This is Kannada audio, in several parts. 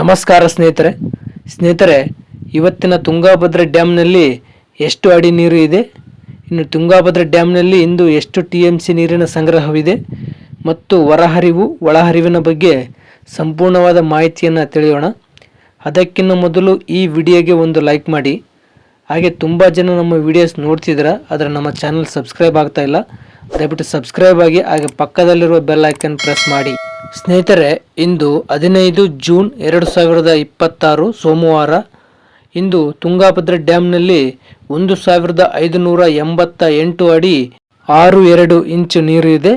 ನಮಸ್ಕಾರ ಸ್ನೇಹಿತರೆ ಇವತ್ತಿನ ತುಂಗಭದ್ರಾ ಡ್ಯಾಮ್ನಲ್ಲಿ ಎಷ್ಟು ಅಡಿ ನೀರು ಇದೆ, ಇನ್ನು ತುಂಗಭದ್ರಾ ಡ್ಯಾಮ್ನಲ್ಲಿ ಇಂದು ಎಷ್ಟು TMC ನೀರಿನ ಸಂಗ್ರಹವಿದೆ ಮತ್ತು ಹೊರಹರಿವು ಒಳಹರಿವಿನ ಬಗ್ಗೆ ಸಂಪೂರ್ಣವಾದ ಮಾಹಿತಿಯನ್ನು ತಿಳಿಯೋಣ. ಅದಕ್ಕಿಂತ ಮೊದಲು ಈ ವಿಡಿಯೋಗೆ ಒಂದು ಲೈಕ್ ಮಾಡಿ. ಹಾಗೆ ತುಂಬ ಜನ ನಮ್ಮ ವಿಡಿಯೋಸ್ ನೋಡ್ತಿದ್ದೀರಾ, ಆದರೆ ನಮ್ಮ ಚಾನಲ್ ಸಬ್ಸ್ಕ್ರೈಬ್ ಆಗ್ತಾ ಇಲ್ಲ. ದಯವಿಟ್ಟು ಸಬ್ಸ್ಕ್ರೈಬ್ ಆಗಿ, ಹಾಗೆ ಪಕ್ಕದಲ್ಲಿರುವ ಬೆಲ್ ಐಕನ್ ಪ್ರೆಸ್ ಮಾಡಿ. ಸ್ನೇಹಿತರೆ, ಇಂದು 15 ಜೂನ್ 2026 ಸೋಮವಾರ. ಇಂದು ತುಂಗಭದ್ರಾ ಡ್ಯಾಮ್ನಲ್ಲಿ 1588 ಅಡಿ 62 ಇಂಚು ನೀರು ಇದೆ.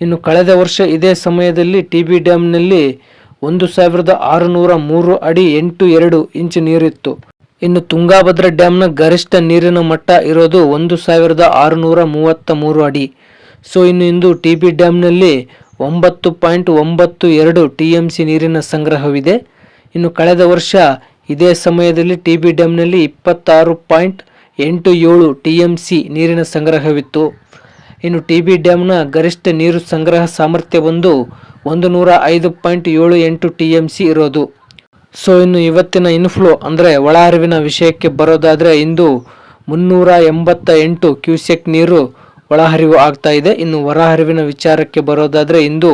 ಇನ್ನು ಕಳೆದ ವರ್ಷ ಇದೇ ಸಮಯದಲ್ಲಿ TB ಡ್ಯಾಮ್ನಲ್ಲಿ 1603 ಅಡಿ 82 ಇಂಚು ನೀರಿತ್ತು. ಇನ್ನು ತುಂಗಭದ್ರಾ ಡ್ಯಾಮ್ನ ಗರಿಷ್ಠ ನೀರಿನ ಮಟ್ಟ ಇರೋದು 1633 ಅಡಿ. ಸೊ ಇಂದು TB ಡ್ಯಾಮ್ನಲ್ಲಿ 9.92 TMC ನೀರಿನ ಸಂಗ್ರಹವಿದೆ. ಇನ್ನು ಕಳೆದ ವರ್ಷ ಇದೇ ಸಮಯದಲ್ಲಿ TB ಡ್ಯಾಮ್ನಲ್ಲಿ 26.87 TMC ನೀರಿನ ಸಂಗ್ರಹವಿತ್ತು. ಇನ್ನು TB ಡ್ಯಾಮ್ನ ಗರಿಷ್ಠ ನೀರು ಸಂಗ್ರಹ ಸಾಮರ್ಥ್ಯ 105.78 TMC ಇರೋದು. ಸೊ ಇನ್ನು ಇವತ್ತಿನ ಇನ್ಫ್ಲೋ ಅಂದರೆ ಒಳಹರಿವಿನ ವಿಷಯಕ್ಕೆ ಬರೋದಾದರೆ, ಇಂದು 388 ಕ್ಯೂಸೆಕ್ ನೀರು ಒಳಹರಿವು ಆಗ್ತಾ ಇದೆ. ಇನ್ನು ಹೊರಹರಿವಿನ ವಿಚಾರಕ್ಕೆ ಬರೋದಾದರೆ, ಇಂದು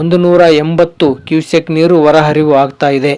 180 ಕ್ಯೂಸೆಕ್ ನೀರು ಹೊರಹರಿವು ಆಗ್ತಾ ಇದೆ.